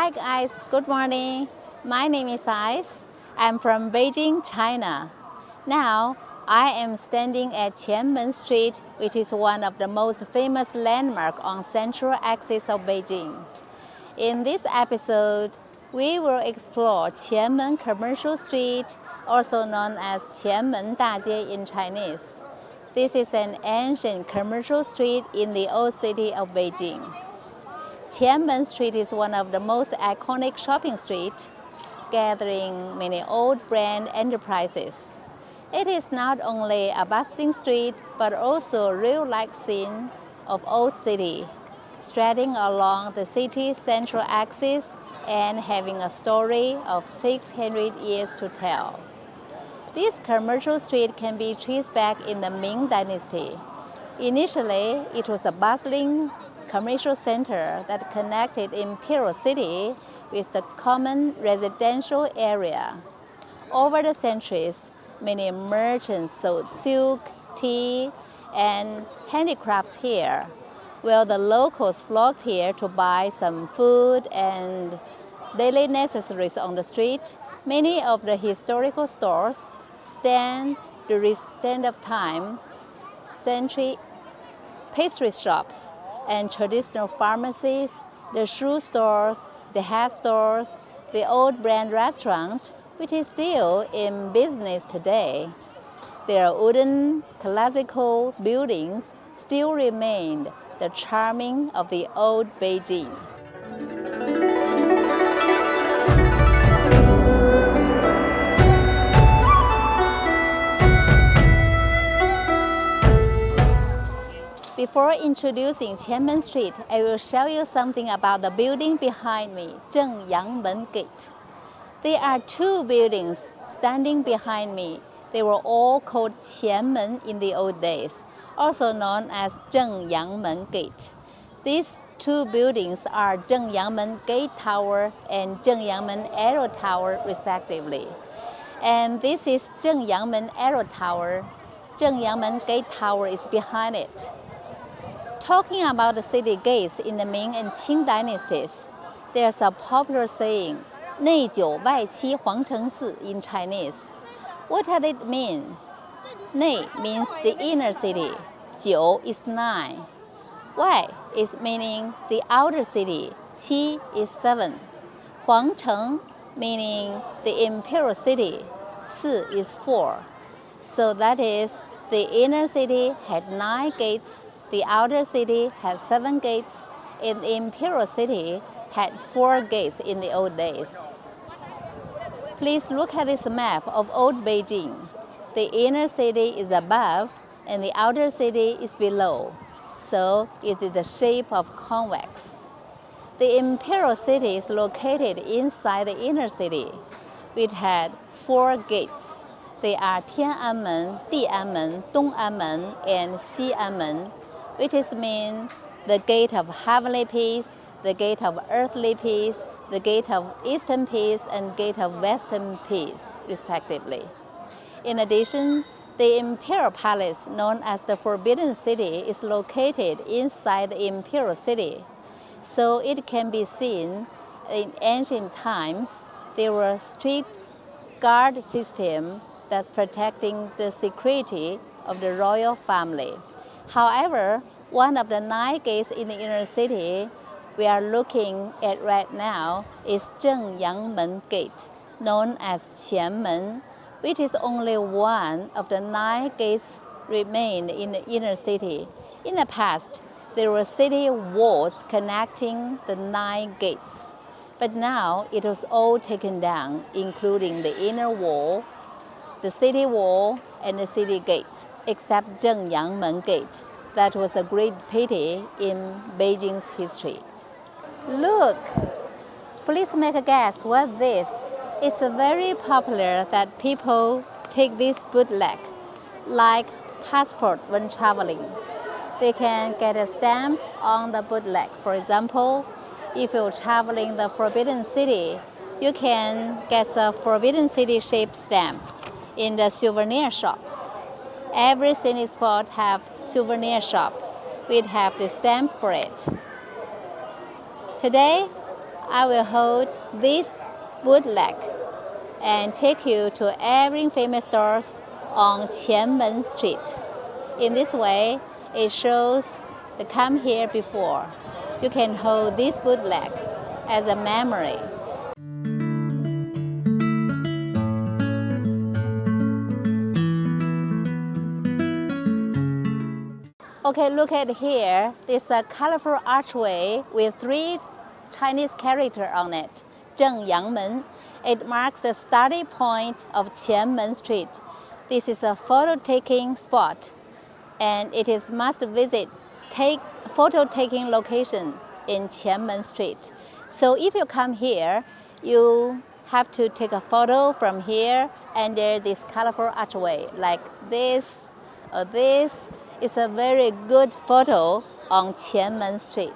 Hi guys, good morning. My name is Ice. I'm from Beijing, China. Now, I am standing at Qianmen Street, which is one of the most famous landmarks on central axis of Beijing. In this episode, we will explore Qianmen Commercial Street, also known as Qianmen Dajie in Chinese. This is an ancient commercial street in the old city of Beijing. Qianmen Street is one of the most iconic shopping streets, gathering many old brand enterprises. It is not only a bustling street, but also a real-life scene of old city, stretching along the city's central axis and having a story of 600 years to tell. This commercial street can be traced back in the Ming Dynasty. Initially, it was a bustling commercial center that connected Imperial City with the common residential area. Over the centuries, many merchants sold silk, tea, and handicrafts here, while the locals flocked here to buy some food and daily necessaries on the street. Many of the historical stores stand the stand of time, century pastry shops, and traditional pharmacies, the shoe stores, the hat stores, the old brand restaurant, which is still in business today. Their wooden classical buildings still remain the charming of the old Beijing. Before introducing Qianmen Street, I will show you something about the building behind me, Qianmen Gate. There are two buildings standing behind me. They were all called Qianmen in the old days, also known as Qianmen Gate. These two buildings are Qianmen Gate Tower and Qianmen Arrow Tower, respectively. And this is Qianmen Arrow Tower. Qianmen Gate Tower is behind it. Talking about the city gates in the Ming and Qing dynasties, there's a popular saying, 内九外七皇城四 in Chinese. What does it mean? 内 means the inner city. 九 is 9. 外 is meaning the outer city. 七 is 7. 皇城 meaning the imperial city. 四 is 4. So that is, the inner city had 9 gates, the outer city had 7 gates, and the imperial city had 4 gates in the old days. Please look at this map of old Beijing. The inner city is above and the outer city is below, so it is the shape of convex. The imperial city is located inside the inner city, which had 4 gates. They are Tiananmen, Dianmen, Donganmen, and Xianmen, which is mean the gate of heavenly peace, the gate of earthly peace, the gate of eastern peace, and gate of western peace, respectively. In addition, the imperial palace, known as the Forbidden City, is located inside the imperial city. So it can be seen in ancient times, there were strict guard system that's protecting the security of the royal family. However, one of the 9 gates in the inner city we are looking at right now is Qianmen Gate, known as Qianmen, which is only one of the 9 gates remain in the inner city. In the past, there were city walls connecting the 9 gates, but now it was all taken down, including the inner wall, the city wall, and the city gates, except Qianmen Gate. That was a great pity in Beijing's history. Look! Please make a guess what's this. It's very popular that people take this bootleg, like passport when traveling. They can get a stamp on the bootleg. For example, if you're traveling the Forbidden City, you can get a Forbidden City shaped stamp in the souvenir shop. Every city spot have souvenir shop. We'd have the stamp for it. Today, I will hold this bootleg and take you to every famous stores on Qianmen Street. In this way, it shows the come here before. You can hold this bootleg as a memory. Okay, look at here. There's a colorful archway with 3 Chinese characters on it. Zhengyangmen. It marks the starting point of Qianmen Street. This is a photo-taking spot, and it is must-visit photo-taking location in Qianmen Street. So if you come here, you have to take a photo from here under this colorful archway, like this or this. It's a very good photo on Qianmen Street.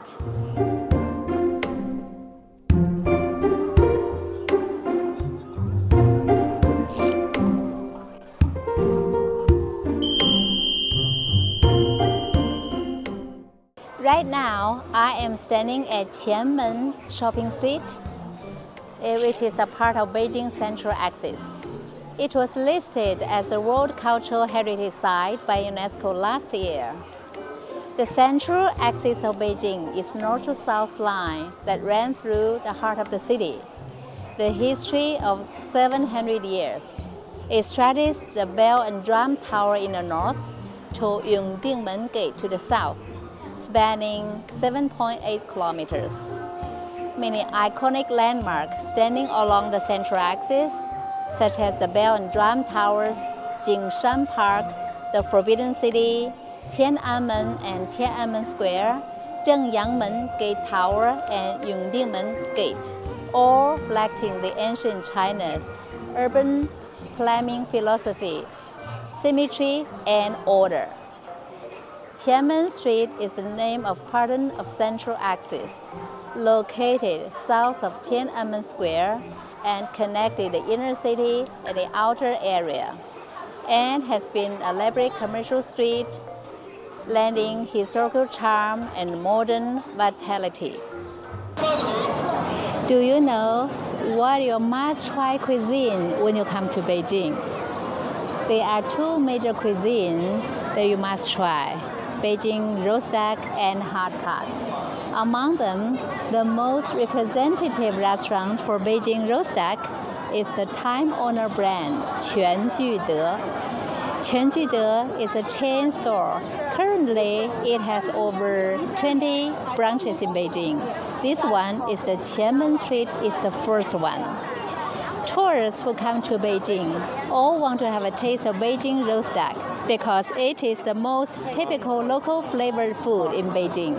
Right now, I am standing at Qianmen Shopping Street, which is a part of Beijing Central Axis. It was listed as the World Cultural Heritage Site by UNESCO last year. The central axis of Beijing is north to south line that ran through the heart of the city. The history of 700 years. It straddles the Bell and Drum Tower in the north to Qianmen Gate to the south, spanning 7.8 kilometers. Many iconic landmarks standing along the central axis, such as the Bell and Drum Towers, Jingshan Park, the Forbidden City, Tiananmen and Tiananmen Square, Zhengyangmen Gate Tower, and Qianmen Gate, all reflecting the ancient China's urban planning philosophy, symmetry, and order. Qianmen Street is the name of part of Central Axis, located south of Tiananmen Square and connected the inner city and the outer area, and has been a elaborate commercial street, lending historical charm and modern vitality. Do you know what your must-try cuisine when you come to Beijing? There are 2 major cuisines that you must try: Beijing roast duck and hot pot. Among them, the most representative restaurant for Beijing roast duck is the time-honored brand Quanjude. Quanjude is a chain store. Currently, it has over 20 branches in Beijing. This one is the Qianmen Street is the first one. Tourists who come to Beijing all want to have a taste of Beijing roast duck because it is the most typical local flavored food in Beijing.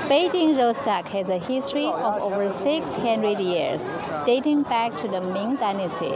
Beijing roast duck has a history of over 600 years, dating back to the Ming Dynasty.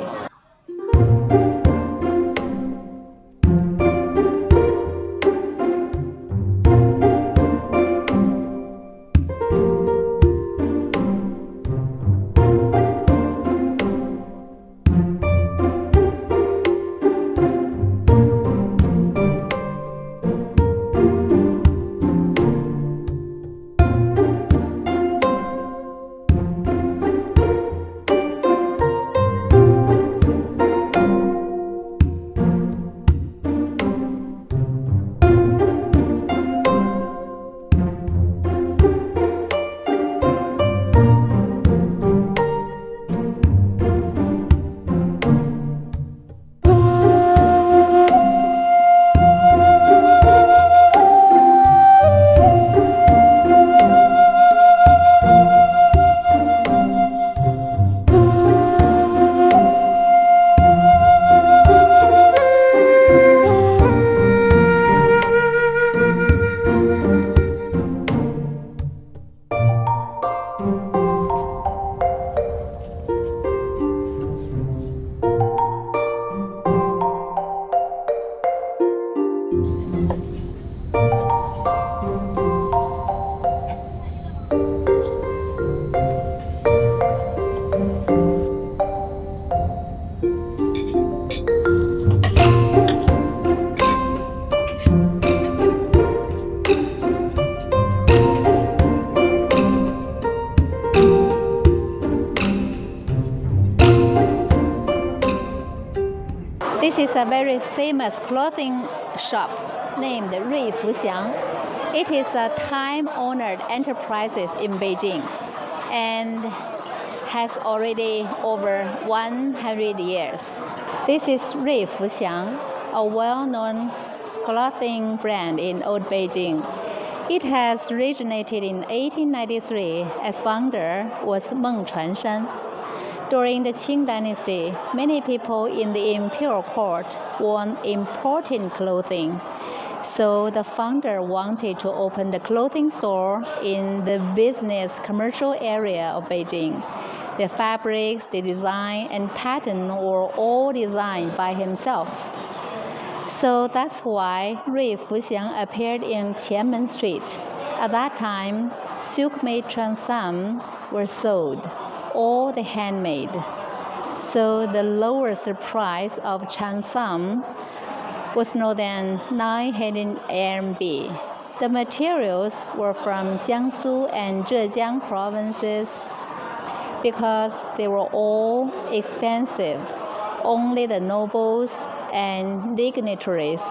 This is a very famous clothing shop named Rui Fuxiang. It is a time-honored enterprise in Beijing and has already over 100 years. This is Rui Fuxiang, a well-known clothing brand in Old Beijing. It has originated in 1893 as founder was Meng Chuanshan. During the Qing dynasty, many people in the imperial court wore important clothing. So the founder wanted to open the clothing store in the business commercial area of Beijing. The fabrics, the design, and pattern were all designed by himself. So that's why Rui Fuxiang appeared in Qianmen Street. At that time, silk-made transam were sold, all the handmade. So the lowest price of transam was no than 900 RMB. The materials were from Jiangsu and Zhejiang provinces because they were all expensive. Only the nobles and dignitaries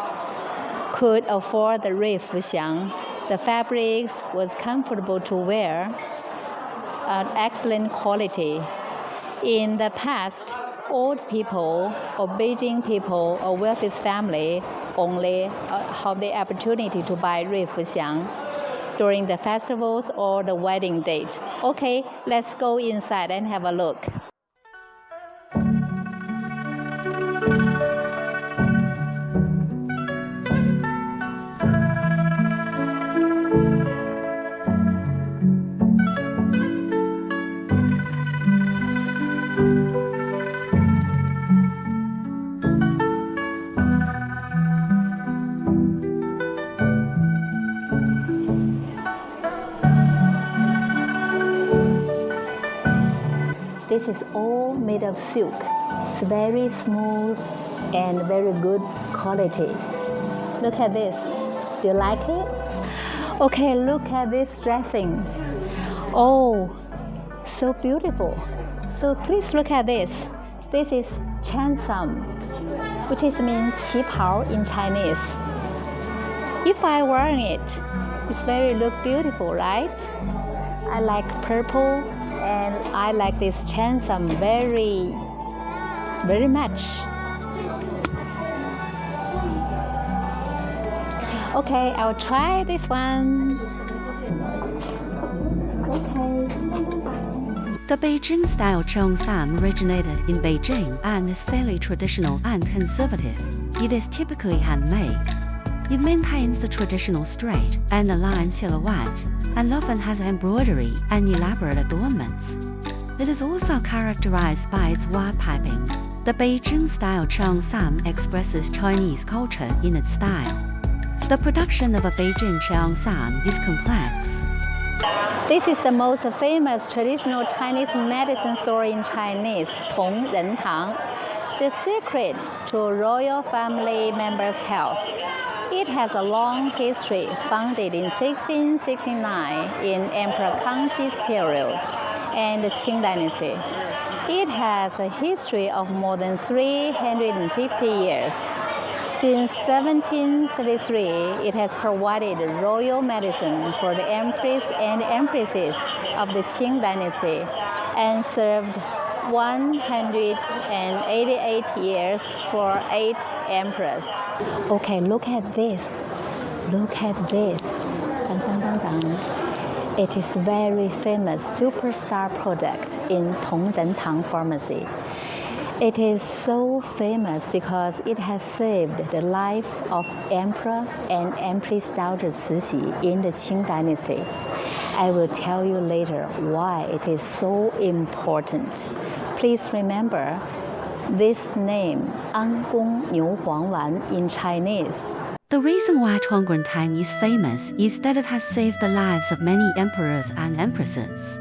could afford the Rui Fuxiang. The fabrics was comfortable to wear, excellent quality. In the past, old people or Beijing people or wealthy family only have the opportunity to buy Rui Fuxiang during the festivals or the wedding date. Okay, let's go inside and have a look. This is all made of silk. It's very smooth and very good quality. Look at this. Do you like it? Okay, look at this dressing. Oh, so beautiful. So please look at this. This is chansam, which means 旗袍 in Chinese. If I wear it, it's very look beautiful, right? I like purple. And I like this chansam very, very much. Okay, I'll try this one. Okay. The Beijing-style cheongsam originated in Beijing and is fairly traditional and conservative. It is typically handmade. It maintains the traditional straight and aligned silhouette, and often has embroidery and elaborate adornments. It is also characterized by its wide piping. The Beijing-style cheongsam expresses Chinese culture in its style. The production of a Beijing cheongsam is complex. This is the most famous traditional Chinese medicine store in Chinese, Tong Ren Tang. The secret to royal family members' health. It has a long history, founded in 1669 in Emperor Kangxi's period and the Qing dynasty. It has a history of more than 350 years. Since 1733, it has provided royal medicine for the empress and empresses of the Qing dynasty and served 188 years for 8 emperors. Okay, look at this. Look at this. Dun, dun, dun, dun. It is very famous superstar product in Tong Ren Tang Pharmacy. It is so famous because it has saved the life of Emperor and Empress daughter Cixi in the Qing dynasty. I will tell you later why it is so important. Please remember this name, Angong Niu Huang Wan in Chinese. The reason why Tongren Tang is famous is that it has saved the lives of many emperors and empresses.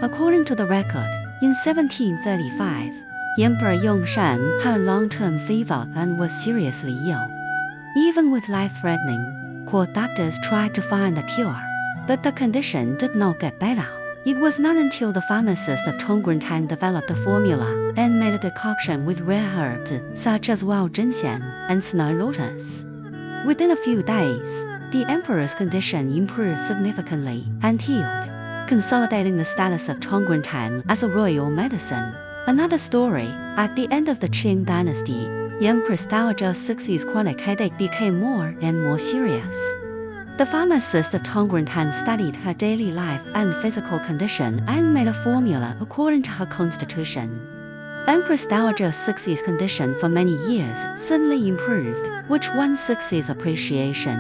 According to the record, in 1735, Emperor Yongshan had a long-term fever and was seriously ill. Even with life-threatening, court doctors tried to find a cure, but the condition did not get better. It was not until the pharmacists of Tongguantang developed a formula and made a decoction with rare herbs such as wild ginseng and snow lotus. Within a few days, the emperor's condition improved significantly and healed, consolidating the status of Tongguantang as a royal medicine. Another story, at the end of the Qing dynasty, Empress Dowager Cixi's chronic headache became more and more serious. The pharmacist of Tongguantang studied her daily life and physical condition and made a formula according to her constitution. Empress Dowager Cixi's condition for many years suddenly improved, which won Cixi's appreciation.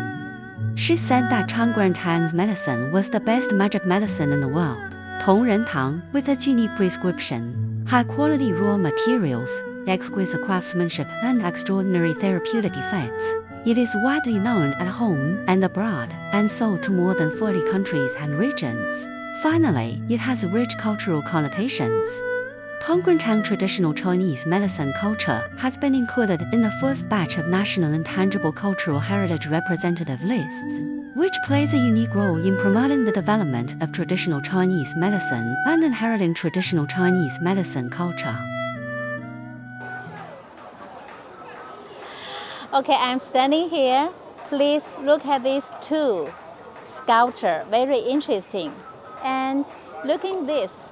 She said that Tongguantang's medicine was the best magic medicine in the world. Tongren Tang, with its unique prescription, high-quality raw materials, exquisite craftsmanship, and extraordinary therapeutic effects. It is widely known at home and abroad, and sold to more than 40 countries and regions. Finally, it has rich cultural connotations. Tongguantang traditional Chinese medicine culture has been included in the first batch of National Intangible Cultural Heritage Representative lists, which plays a unique role in promoting the development of traditional Chinese medicine and inheriting traditional Chinese medicine culture. Okay, I'm standing here. Please look at these two sculptures, very interesting. And looking this,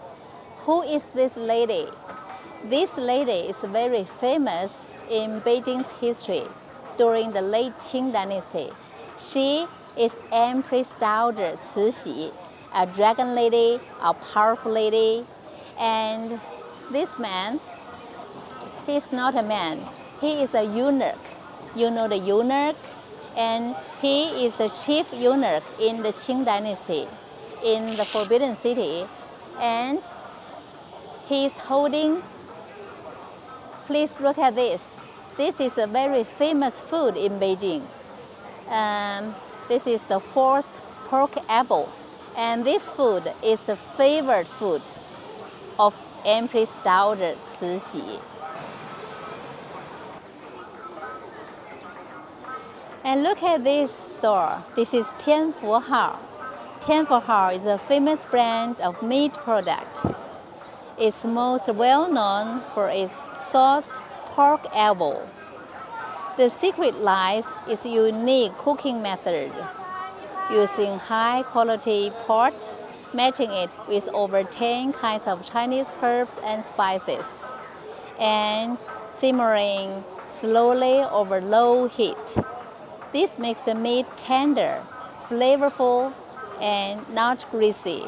who is this lady? This lady is very famous in Beijing's history during the late Qing dynasty. She is Empress Dowager Cixi, a dragon lady, a powerful lady. And this man, he's not a man, he is a eunuch. You know the eunuch? And he is the chief eunuch in the Qing dynasty in the Forbidden City. And he is holding, please look at this. This is a very famous food in Beijing. This is the forced pork apple. And this food is the favorite food of Empress Dowager Cixi. And look at this store. This is Tianfu Hao. Tianfu Hao is a famous brand of meat product. It's most well known for its sauced pork elbow. The secret lies in its unique cooking method, using high quality pork, matching it with over 10 kinds of Chinese herbs and spices, and simmering slowly over low heat. This makes the meat tender, flavorful, and not greasy.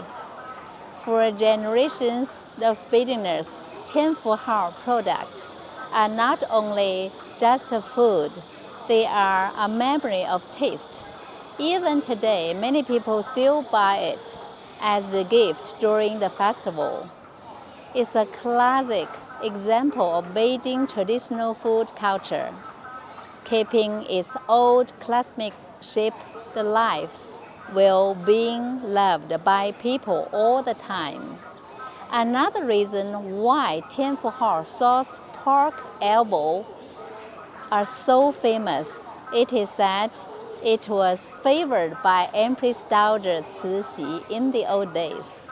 For generations of Beijingers, Tianfu Hao products are not only just a food, they are a memory of taste. Even today, many people still buy it as a gift during the festival. It's a classic example of Beijing traditional food culture, keeping its old classic shape the lives while being loved by people all the time. Another reason why Tianfu Hao sauced pork elbow are so famous, it is that it was favored by Empress Dowager Cixi in the old days.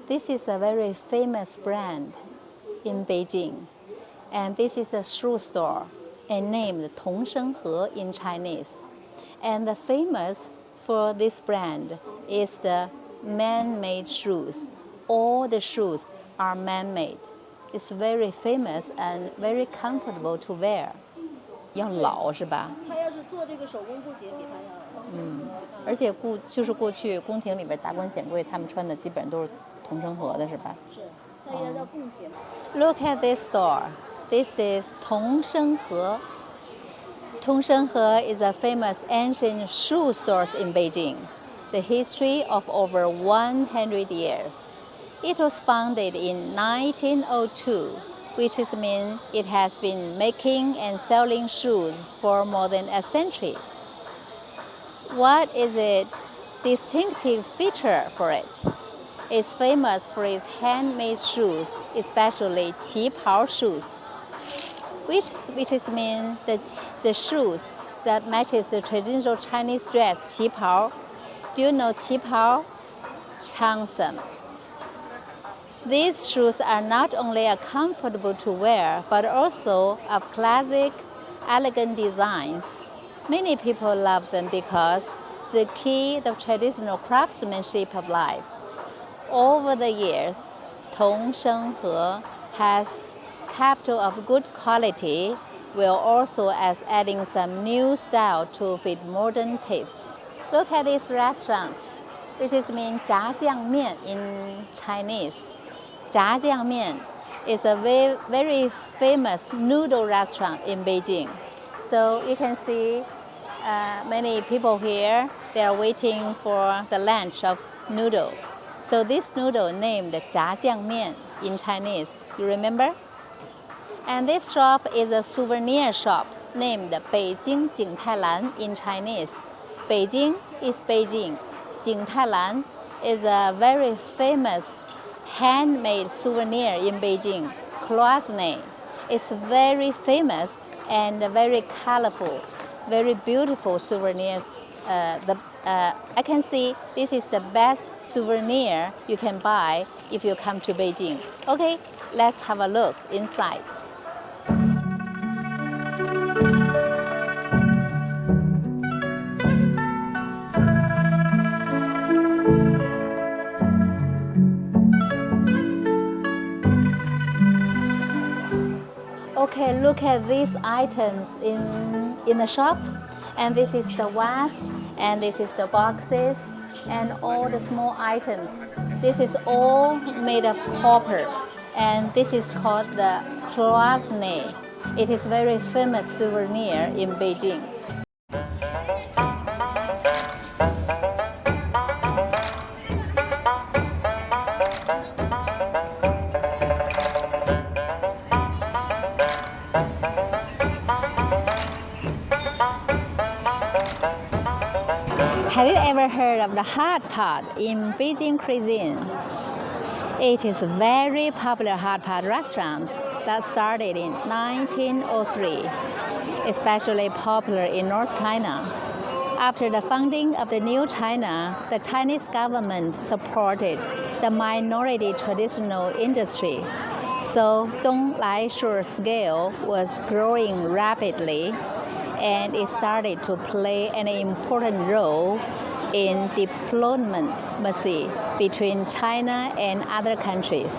This is a very famous brand in Beijing, and this is a shoe store, and named Tongshenghe in Chinese. And the famous for this brand is the man-made shoes. All the shoes are man-made. It's very famous and very comfortable to wear. 要老是吧？他要是做这个手工布鞋，比他要而且就是过去宫廷里边达官显贵他们穿的基本上都是同生和的是吧？是，他也叫贡鞋。Look at this store. This is Tongshenghe. Tongshenghe is a famous ancient shoe store in Beijing. The history of over 100 years. It was founded in 1902, which means it has been making and selling shoes for more than a century. What is its distinctive feature for it? It's famous for its handmade shoes, especially qipao shoes. which is mean the shoes that matches the traditional Chinese dress, 旗袍. Do you know 旗袍? Changsam. These shoes are not only comfortable to wear, but also of classic, elegant designs. Many people love them because they key the traditional craftsmanship of life. Over the years, Tongshenghe has kept of good quality, while also as adding some new style to fit modern taste. Look at this restaurant, which is mean 炸酱面 in Chinese. 炸酱面 is a very famous noodle restaurant in Beijing. So you can see many people here, they are waiting for the lunch of noodle. So this noodle named 炸酱面 in Chinese, you remember? And this shop is a souvenir shop named Beijing Jingtailan in Chinese. Beijing is Beijing. Jingtailan is a very famous handmade souvenir in Beijing. Cloisonné. It's very famous and very colorful, very beautiful souvenirs. I can see this is the best souvenir you can buy if you come to Beijing. Okay, let's have a look inside. Okay, look at these items in the shop. And this is the vase, and this is the boxes, and all the small items. This is all made of copper, and this is called the cloisonné. It is very famous souvenir in Beijing. Have you ever heard of the hot pot in Beijing cuisine? It is a very popular hot pot restaurant that started in 1903, especially popular in North China. After the founding of the new China, the Chinese government supported the minority traditional industry. So Donglai-shu scale was growing rapidly, and it started to play an important role in diplomacy between China and other countries.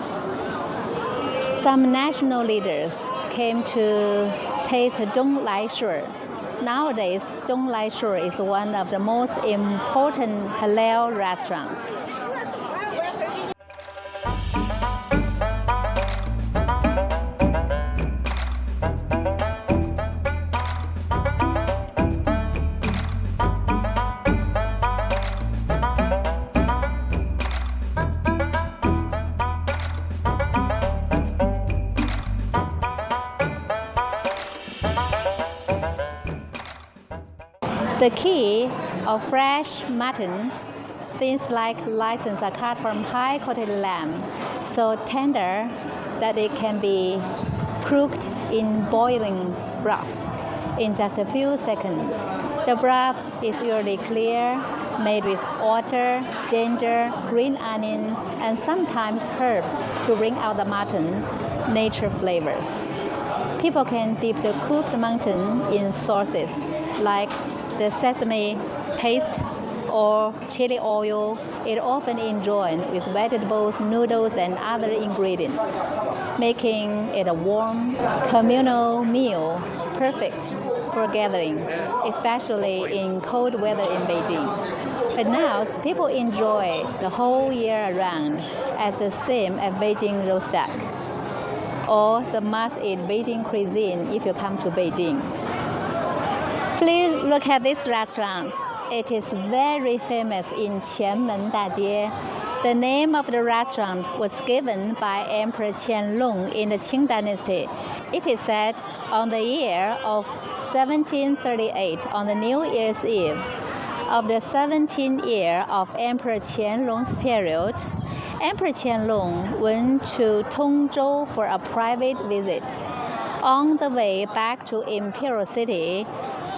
Some national leaders came to taste Donglai-shu. Nowadays, Donglai-shu is one of the most important halal restaurants. The key of fresh mutton, things like license are cut from high-quality lamb, so tender that it can be cooked in boiling broth in just a few seconds. The broth is usually clear, made with water, ginger, green onion, and sometimes herbs to bring out the mutton nature flavors. People can dip the cooked mutton in sauces like the sesame paste or chili oil. It often enjoyed with vegetables, noodles, and other ingredients, making it a warm, communal meal perfect for gathering, especially in cold weather in Beijing. But now, people enjoy the whole year around as the same as Beijing roast duck, or the must-eat Beijing cuisine if you come to Beijing. Please look at this restaurant. It is very famous in Qianmen Gate. The name of the restaurant was given by Emperor Qianlong in the Qing dynasty. It is set on the year of 1738 on the New Year's Eve. Of the 17th year of Emperor Qianlong's period, Emperor Qianlong went to Tongzhou for a private visit. On the way back to Imperial City,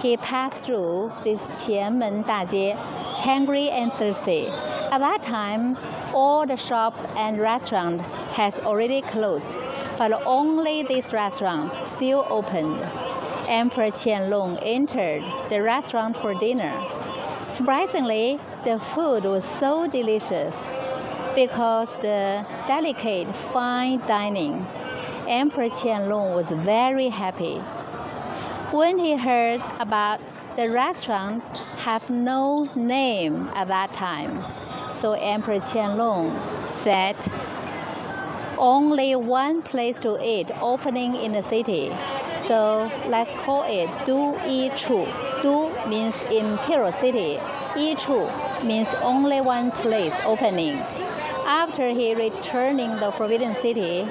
he passed through this Qianmen Gate, hungry and thirsty. At that time, all the shop and restaurant has already closed, but only this restaurant still opened. Emperor Qianlong entered the restaurant for dinner. Surprisingly, the food was so delicious because the delicate fine dining. Emperor Qianlong was very happy. When he heard about the restaurant have no name at that time, so Emperor Qianlong said, only one place to eat opening in the city, so let's call it Du Yi Chu. Du means Imperial City, Yi Chu means only one place opening. After he returning the Forbidden City,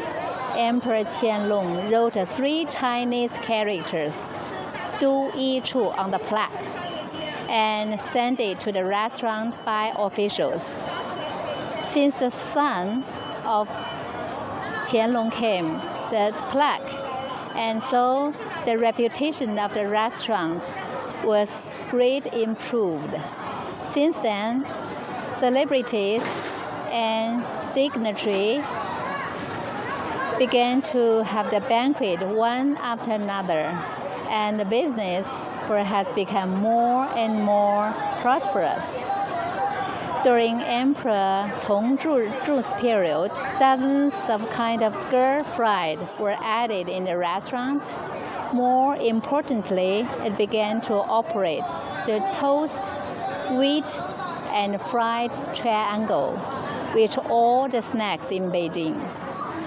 Emperor Qianlong wrote 3 Chinese characters, Du Yi Chu, on the plaque and sent it to the restaurant by officials. Since the son of Qianlong came, the plaque, and so the reputation of the restaurant was greatly improved. Since then, celebrities and dignitaries began to have the banquet one after another, and the business has become more and more prosperous. During Emperor Tongzhu's period, 7 kind of stir-fried were added in the restaurant. More importantly, it began to operate the toast, wheat, and fried triangle, which all the snacks in Beijing.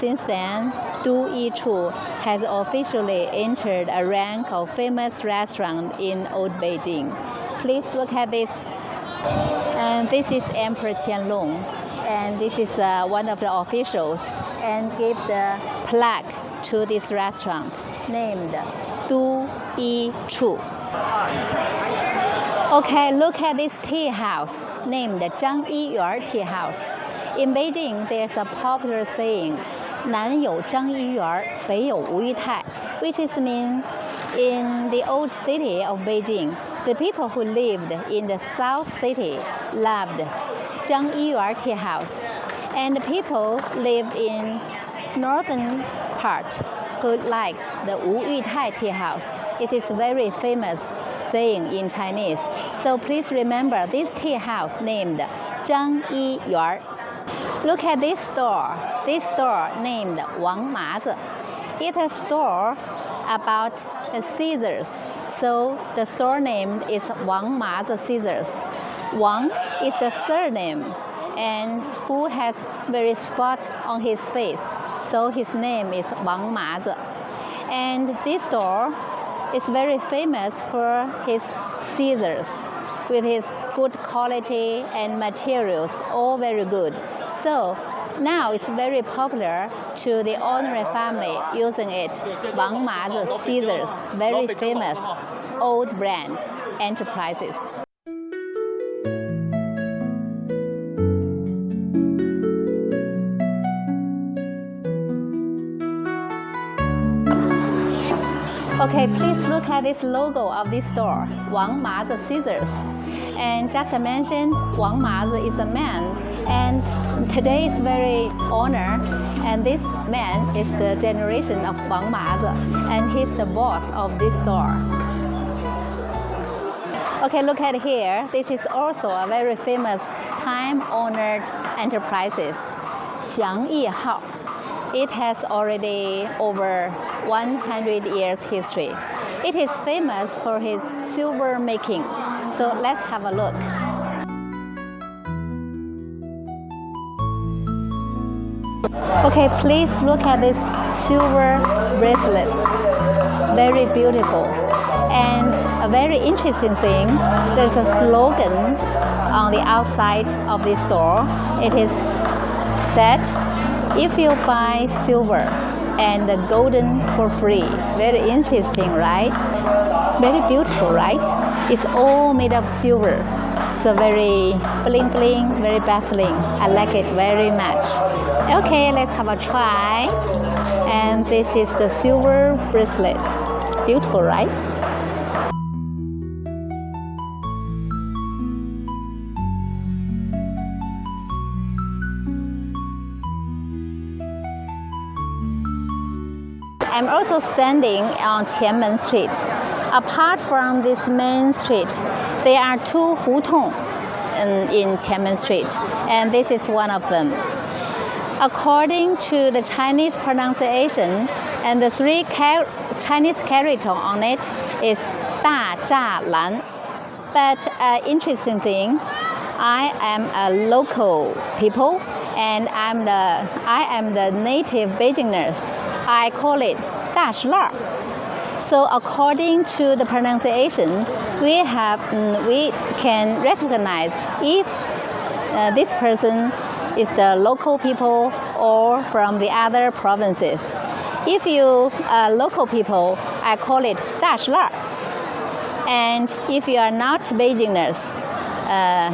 Since then, Du Yi Chu has officially entered a rank of famous restaurant in Old Beijing. Please look at this. And this is Emperor Qianlong, and this is one of the officials, and gave the plaque to this restaurant named Du Yi Chu. Okay, look at this tea house named Zhang Yiyuan Tea House. In Beijing, there's a popular saying, 南有张一元，北有吴裕泰, which is mean in the old city of Beijing, the people who lived in the south city loved Zhang Yiyuan Tea House, and the people lived in northern part who liked the Wu Yutai Tea House. It is a very famous saying in Chinese. So please remember this tea house named Zhang Yiyuan. Look at this store. This store named Wang Mazi. It's a store about scissors. So the store name is Wang Mazi Scissors. Wang is the surname, and who has very spot on his face. So his name is Wang Mazi. And this store is very famous for his scissors, with his good quality and materials, all very good. So now it's very popular to the ordinary family using it. Wang Mazi Scissors, very famous old brand enterprises. Okay, please look at this logo of this store, Wang Mazi Scissors. And just to mention, Wang Mazi is a man, and today is very honored. And this man is the generation of Wang Mazi, and he's the boss of this store. Okay, look at here. This is also a very famous time-honored enterprises, Xiang Yi Hao. It has already over 100 years history. It is famous for his silver making. So let's have a look. Okay, please look at these silver bracelets. Very beautiful. And a very interesting thing, there's a slogan on the outside of this store. It is said, if you buy silver and golden for free. Very interesting, right? Very beautiful, right? It's all made of silver. So very bling bling, very dazzling. I like it very much. Okay, let's have a try. And this is the silver bracelet. Beautiful, right? I'm also standing on Qianmen Street. Apart from this main street, there are two hutong in Qianmen Street, and this is one of them. According to the Chinese pronunciation, and the three Chinese characters on it is 大栅栏. But interesting thing, I am a local people, and I am the native Beijingers. I call it 大石栏. So according to the pronunciation, we can recognize if this person is the local people or from the other provinces. If you are local people, I call it 大石栏. And if you are not Beijingers,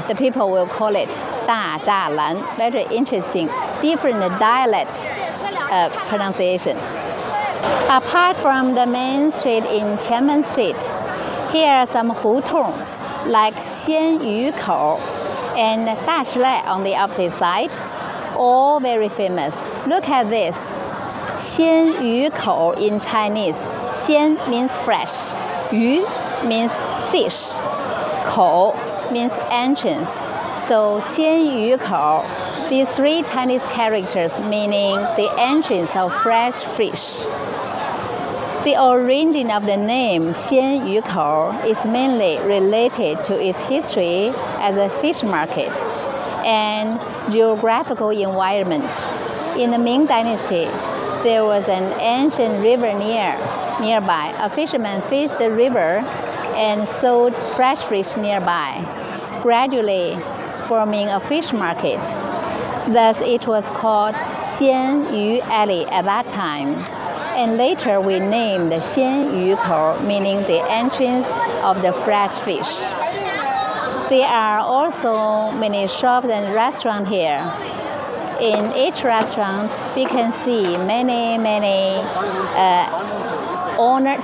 the people will call it 大栅栏. Very interesting, different dialect pronunciation. Apart from the main street in Qianmen Street, here are some hutong like 鲜鱼口 and 大石栏 on the opposite side, all very famous. Look at this. 鲜鱼口 in Chinese. 鲜 means fresh. 鱼 means fish. 口 means entrance. So 鲜鱼口, these three Chinese characters meaning the entrance of fresh fish. The origin of the name 鲜鱼口 is mainly related to its history as a fish market and geographical environment. In the Ming Dynasty, there was an ancient river nearby. A fisherman fished the river and sold fresh fish nearby, gradually forming a fish market. Thus, it was called 鲜鱼 Alley at that time. And later we named 鲜鱼口, meaning the entrance of the fresh fish. There are also many shops and restaurants here. In each restaurant, we can see many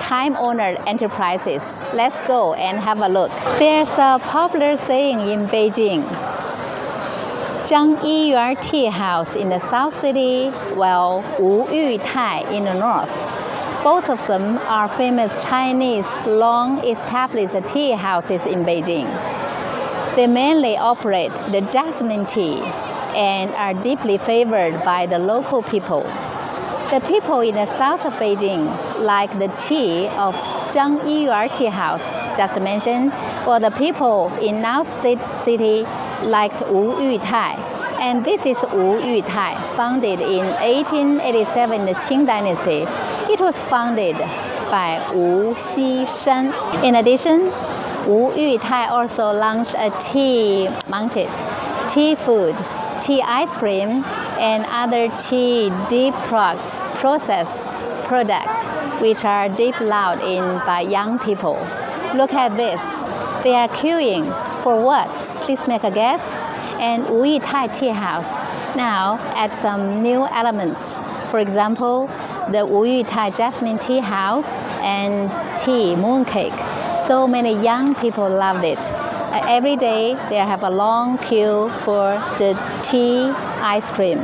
time-honored enterprises. Let's go and have a look. There's a popular saying in Beijing, 张一元 Tea House in the South City, while Wu Yu Tai in the North. Both of them are famous Chinese long-established tea houses in Beijing. They mainly operate the jasmine tea and are deeply favored by the local people. The people in the south of Beijing like the tea of Zhang Yiyuan Tea House, just mentioned, while the people in North City liked Wu Yu Tai. And this is Wu Yu Tai, founded in 1887 in the Qing Dynasty. It was founded by Wu Xishan. In addition, Wu Yu Tai also launched a tea market, tea food, tea ice cream, and other tea deep processed products, which are deep loved by young people. Look at this. They are queuing for what? Please make a guess. And Wu Yu Tai Tea House now adds some new elements. For example, the Wu Yu Tai Jasmine Tea House and tea mooncake. So many young people loved it. Every day they have a long queue for the tea ice cream.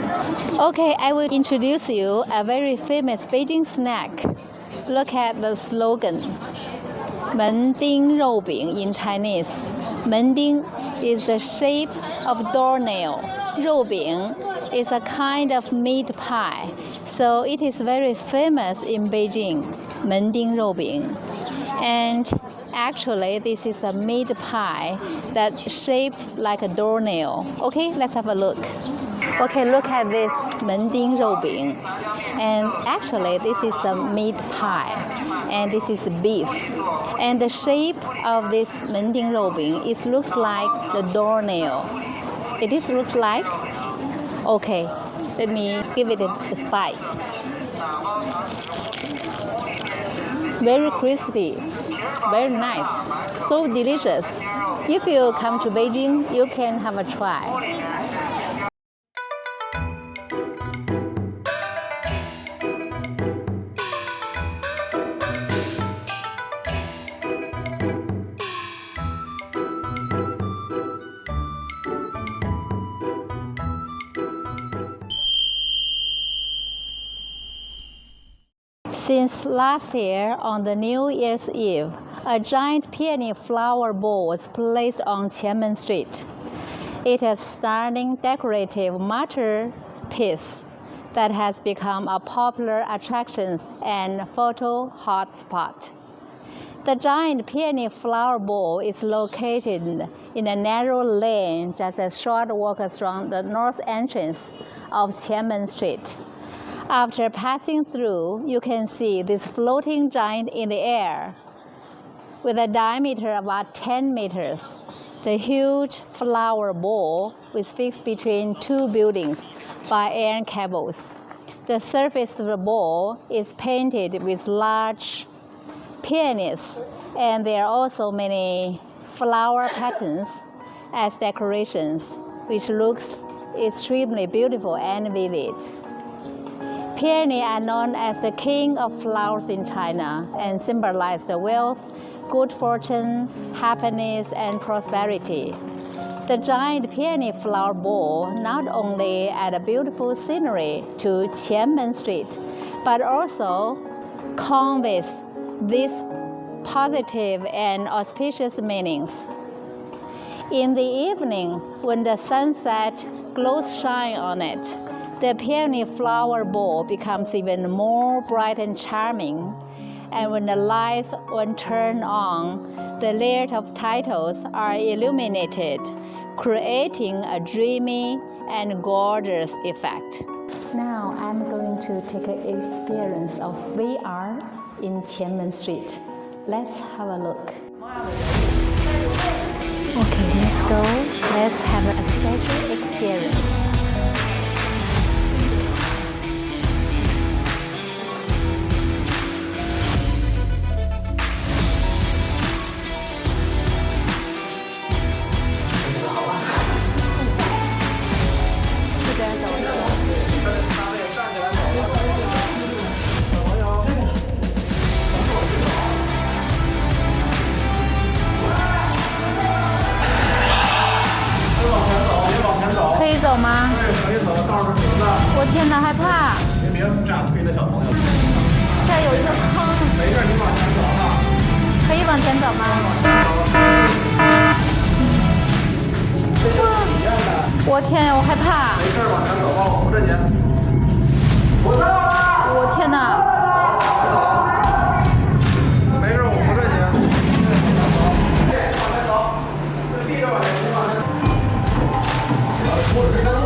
Okay, I will introduce you a very famous Beijing snack. Look at the slogan. 门钉肉饼 in Chinese. 门钉 is the shape of doornail. 肉饼 is a kind of meat pie. So it is very famous in Beijing. 门钉肉饼. And actually, this is a meat pie that's shaped like a doornail. Okay, let's have a look. Okay, look at this 门钉肉饼. And actually, this is a meat pie. And this is beef. And the shape of this 门钉肉饼, it looks like the doornail. It looks like? Okay, let me give it a bite. Very crispy. Very nice. So delicious. If you come to Beijing, you can have a try. Since last year, on the New Year's Eve, a giant peony flower bowl was placed on Qianmen Street. It is a stunning decorative masterpiece that has become a popular attraction and photo hotspot. The giant peony flower bowl is located in a narrow lane just a short walk from the north entrance of Qianmen Street. After passing through, you can see this floating giant in the air. With a diameter of about 10 meters, the huge flower bowl is fixed between two buildings by air cables. The surface of the bowl is painted with large peonies, and there are also many flower patterns as decorations, which looks extremely beautiful and vivid. Peony are known as the king of flowers in China and symbolize the wealth, good fortune, happiness, and prosperity. The giant peony flower bowl not only add beautiful scenery to Qianmen Street, but also conveys these positive and auspicious meanings. In the evening, when the sunset glows shine on it, the peony flower bowl becomes even more bright and charming. And when the lights are turned on, the layers of titles are illuminated, creating a dreamy and gorgeous effect. Now I'm going to take an experience of VR in Qianmen Street. Let's have a look. Okay, let's go. Let's have a special experience.可以走吗？对，可以走，道是平的。我天哪，害怕！您别这样推着小朋友。这有一个坑。没事，你往前走啊。可以往前走吗？我天呀，我害怕！没事，往前走吧，我扶着您。我天哪！没事，我扶着您。对，往前走，闭着往前走。我是山路。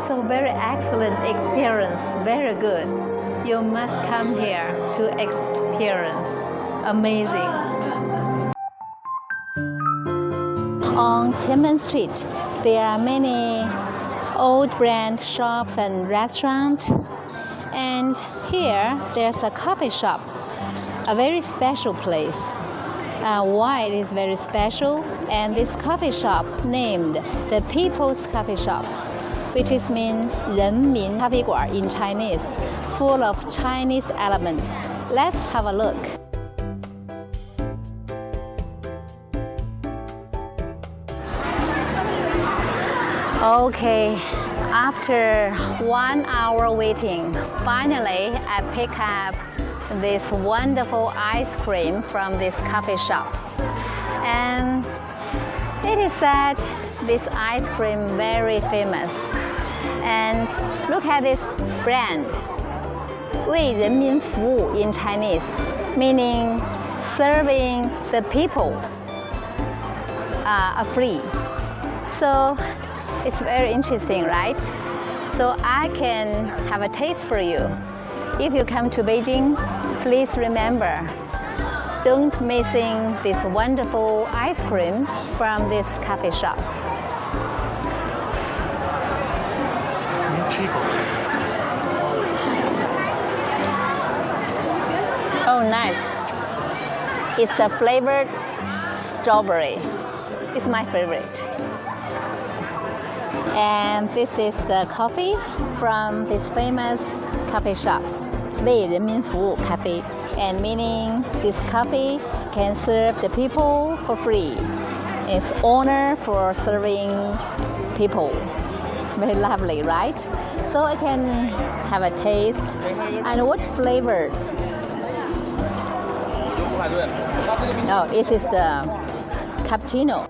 So very excellent experience, very good. You must come here to experience. Amazing. On Qianmen Street, there are many old brand shops and restaurants. And here, there's a coffee shop, a very special place. Why it is very special? And this coffee shop named the People's Coffee Shop, which is mean 人民咖啡馆 in Chinese, full of Chinese elements. Let's have a look. Okay, after 1 hour waiting, finally I pick up this wonderful ice cream from this coffee shop. And it is said this ice cream very famous. And look at this brand, 为人民服务 in Chinese, meaning serving the people free. So it's very interesting, right? So I can have a taste for you. If you come to Beijing, please remember, don't missing this wonderful ice cream from this coffee shop. Oh, nice. It's the flavored strawberry. It's my favorite. And this is the coffee from this famous coffee shop, 为人民服务 Cafe. And meaning this coffee can serve the people for free. It's honor for serving people. Very lovely, right? So I can have a taste. And what flavor? Oh, this is the cappuccino.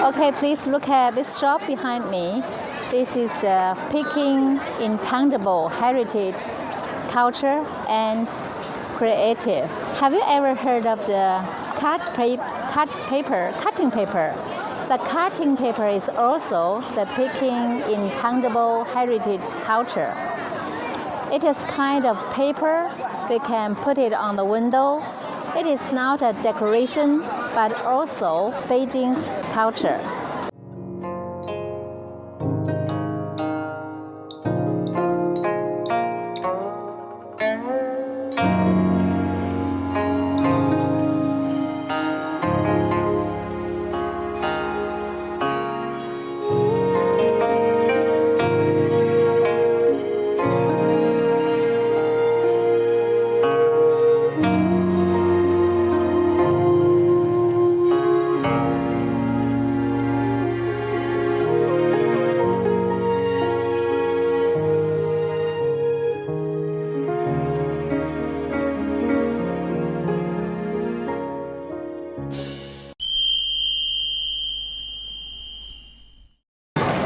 Okay, please look at this shop behind me. This is the Peking Intangible Heritage Culture and Creative. Have you ever heard of the cutting paper? The cutting paper is also the Peking Intangible Heritage Culture. It is kind of paper. We can put it on the window. It is not a decoration, but also Beijing's culture.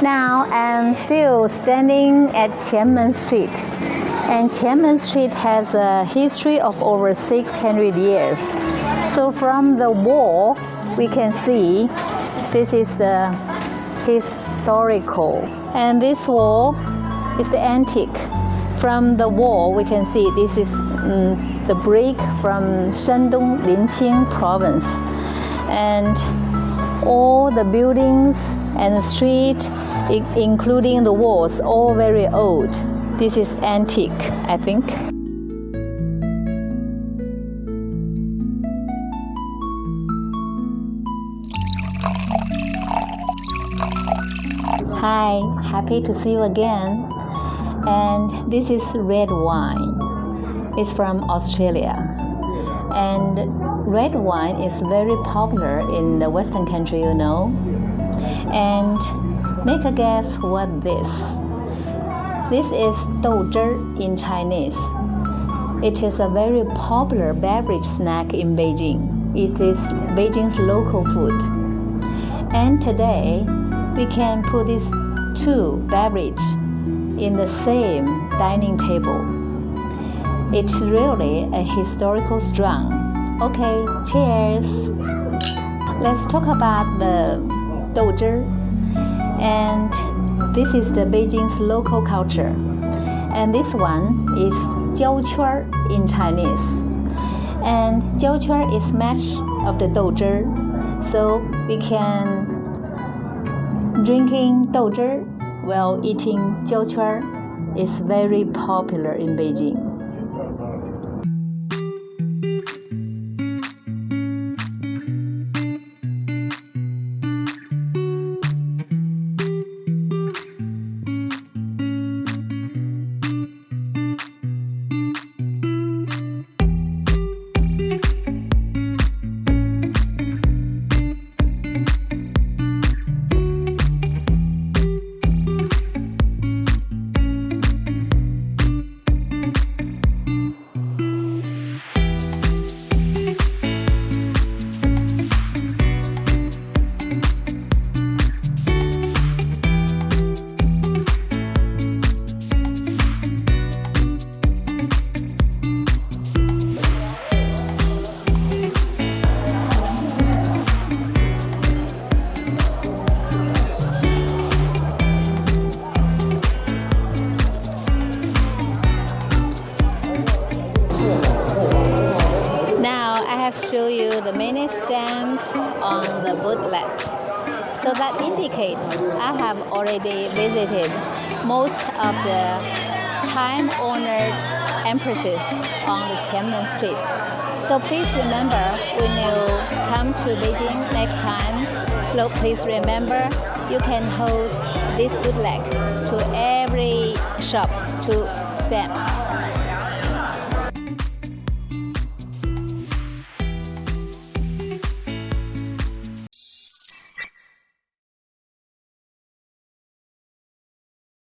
Now I'm still standing at Qianmen Street, and Qianmen Street has a history of over 600 years. So from the wall, we can see this is the historical, and this wall is the antique. From the wall, we can see this is the brick from Shandong Linqing province, and all the buildings and the street, including the walls, all very old. This is antique, I think. Hi, happy to see you again. And this is red wine. It's from Australia. And red wine is very popular in the Western country, you know. And make a guess what this. This is 豆汁儿 in Chinese. It is a very popular beverage snack in Beijing. It is Beijing's local food. And today, we can put these two beverages in the same dining table. It's really a historical strong. Okay, cheers. Let's talk about the 豆汁儿. And this is the Beijing's local culture. And this one is 胶圈儿 in Chinese. And 胶圈儿 is match of the 豆汁儿. So we can drinking 豆汁儿 while eating 胶圈儿 is very popular in Beijing. So that indicates I have already visited most of the time-honored empresses on the Qianmen Street. So please remember, when you come to Beijing next time, please remember you can hold this bootleg to every shop to stamp.